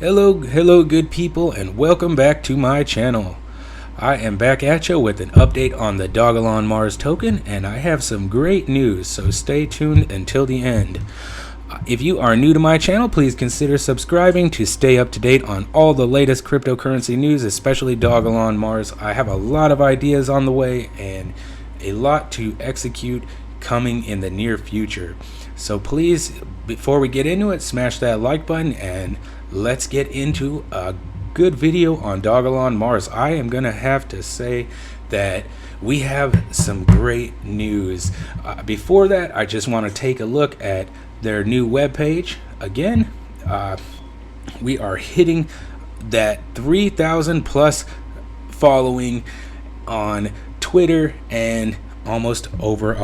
Hello good people, and welcome back to my channel. I am back at you with an update on the Dogelon Mars token, and I have some great news, so stay tuned until the end. If you are new to my channel, please consider subscribing to stay up to date on all the latest cryptocurrency news, especially Dogelon Mars. I have a lot of ideas on the way and a lot to execute coming in the near future. So please, before we get into it, smash that like button and let's get into a good video on Dogelon Mars. I am gonna have to say that we have some great news. Before that, I just want to take a look at their new webpage. Again, we are hitting that 3,000 plus following on Twitter and almost over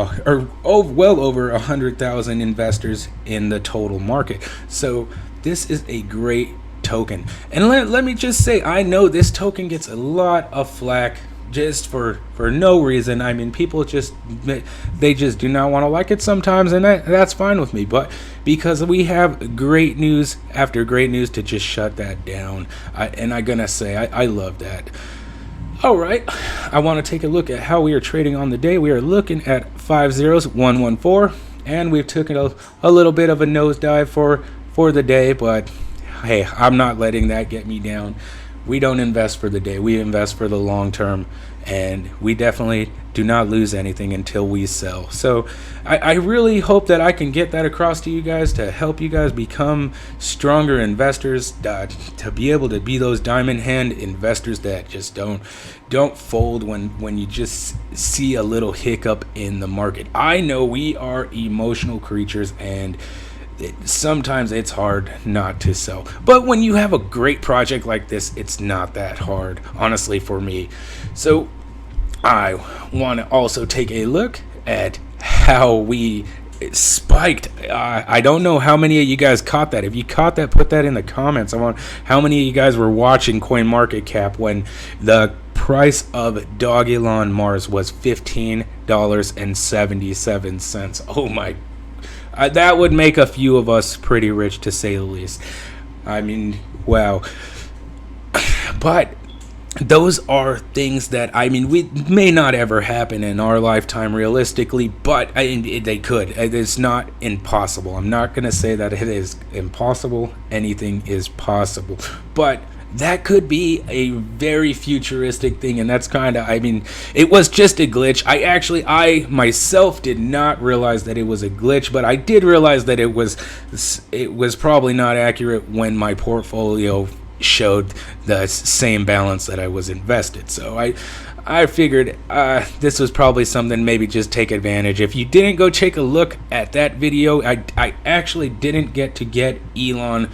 well over 100,000 investors in the total market. So this is a great token, and let me just say, I know this token gets a lot of flack just for no reason. I mean, people just do not want to like it sometimes, and that's fine with me, but because we have great news after great news to just shut that down, and I'm gonna say I love that. All right, I want to take a look at how we are trading on the day. We are looking at 50114, and we've taken a little bit of a nosedive for the day, but hey, I'm not letting that get me down. We don't invest for the day, we invest for the long term, and we definitely do not lose anything until we sell. So I really hope that I can get that across to you guys to help you guys become stronger investors, to be able to be those diamond hand investors that just don't fold when you just see a little hiccup in the market. I know we are emotional creatures, and sometimes it's hard not to sell, but when you have a great project like this, it's not that hard, honestly, for me. So I want to also take a look at how we spiked. I don't know how many of you guys caught that. If you caught that, put that in the comments. I want how many of you guys were watching CoinMarketCap when the price of Dogelon Mars was $15.77. Oh my, that would make a few of us pretty rich, to say the least. I mean, wow. But those are things that, I mean, we may not ever happen in our lifetime realistically, but they could. It's not impossible. I'm not going to say that it is impossible. Anything is possible, but that could be a very futuristic thing, and that's kind of, I mean, it was just a glitch. I myself did not realize that it was a glitch, but I did realize that it was probably not accurate when my portfolio showed the same balance that I was invested. So I figured this was probably something, maybe just take advantage. If you didn't go take a look at that video, I actually didn't get ELON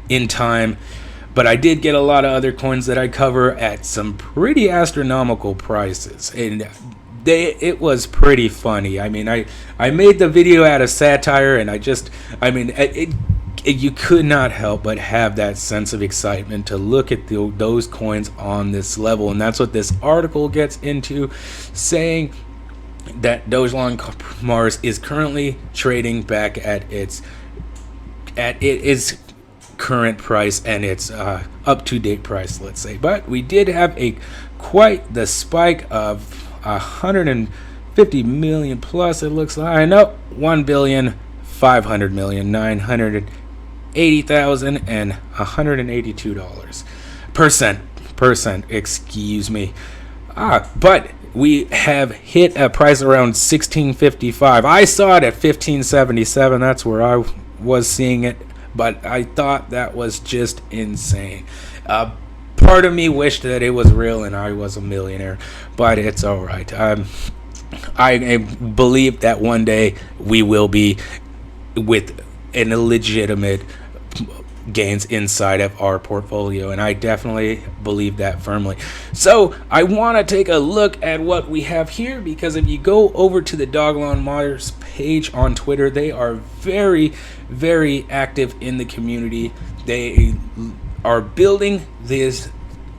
in time, but I did get a lot of other coins that I cover at some pretty astronomical prices, and it was pretty funny. I mean, I made the video out of satire, and you could not help but have that sense of excitement to look at those coins on this level. And that's what this article gets into, saying that Dogelon Mars is currently trading back at its current price and its up-to-date price, let's say. But we did have quite the spike of 150 million plus, it looks like. No, 1,500,980,182 percent, excuse me. But we have hit a price around 1655. I saw it at 1577. That's where I was seeing it, but I thought that was just insane. Part of me wished that it was real and I was a millionaire, but it's all right. I believe that one day we will be with an illegitimate gains inside of our portfolio, and I definitely believe that firmly. So I want to take a look at what we have here, because if you go over to the Dogelon Mars page on Twitter, they are very, very active in the community. They are building this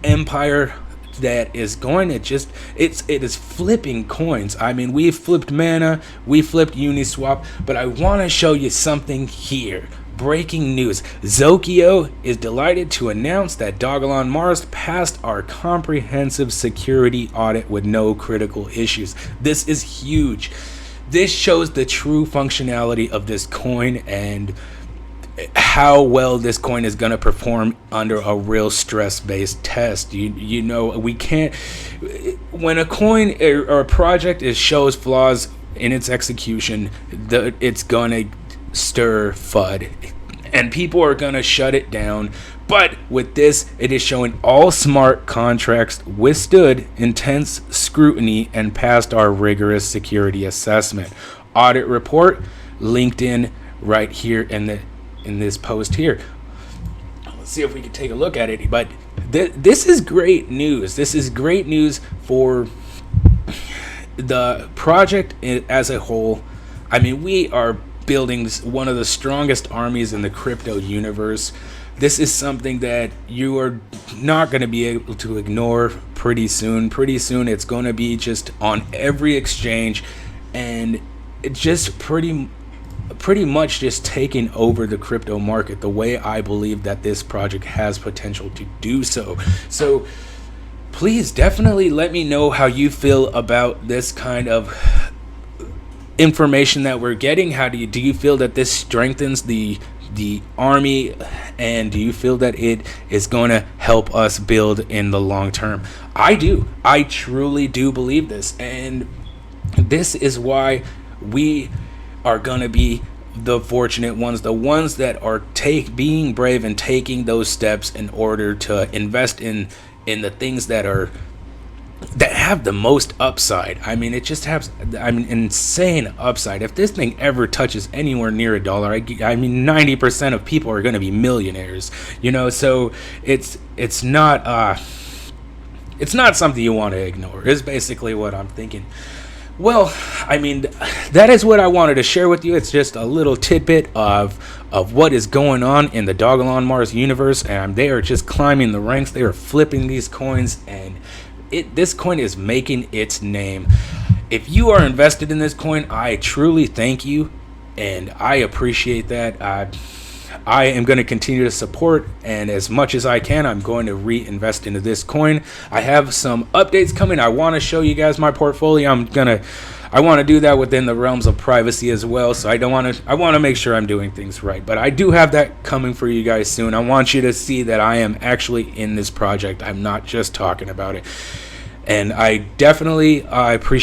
empire that is going to just, it is flipping coins. I mean, we flipped Mana, we flipped Uniswap, but I want to show you something here. breaking news. Zokio is delighted to announce that Dogelon Mars passed our comprehensive security audit with no critical issues. This is huge. This shows the true functionality of this coin and how well this coin is going to perform under a real stress-based test. You know, we can't, when a coin or a project shows flaws in its execution, it's going to stir FUD and people are going to shut it down. But with this, it is showing all smart contracts withstood intense scrutiny and passed our rigorous security assessment. Audit report linked in right here in this post here. Let's see if we can take a look at it. But this is great news. This is great news for the project as a whole. I mean, we are building one of the strongest armies in the crypto universe. This is something that you are not going to be able to ignore pretty soon. Pretty soon it's going to be just on every exchange, and it's just pretty much just taking over the crypto market the way I believe that this project has potential to do so. So please definitely let me know how you feel about this kind of information that we're getting. How do you feel that this strengthens the army, and do you feel that it is going to help us build in the long term? I truly do believe this, and this is why we are going to be the fortunate ones, the ones that are being brave and taking those steps in order to invest in the things that have the most upside. I mean, it just has insane upside. If this thing ever touches anywhere near $1, I mean 90% of people are going to be millionaires, you know. So it's not something you want to ignore, is basically what I'm thinking. Well, I mean, that is what I wanted to share with you. It's just a little tidbit of what is going on in the Dogelon Mars universe, and they are just climbing the ranks. They are flipping these coins, and this coin is making its name. If you are invested in this coin, I truly thank you, and I appreciate that. I am going to continue to support, and as much as I can, I'm going to reinvest into this coin. I have some updates coming. I want to show you guys my portfolio. I want to do that within the realms of privacy as well. So I want to make sure I'm doing things right. But I do have that coming for you guys soon. I want you to see that I am actually in this project. I'm not just talking about it. And I definitely appreciate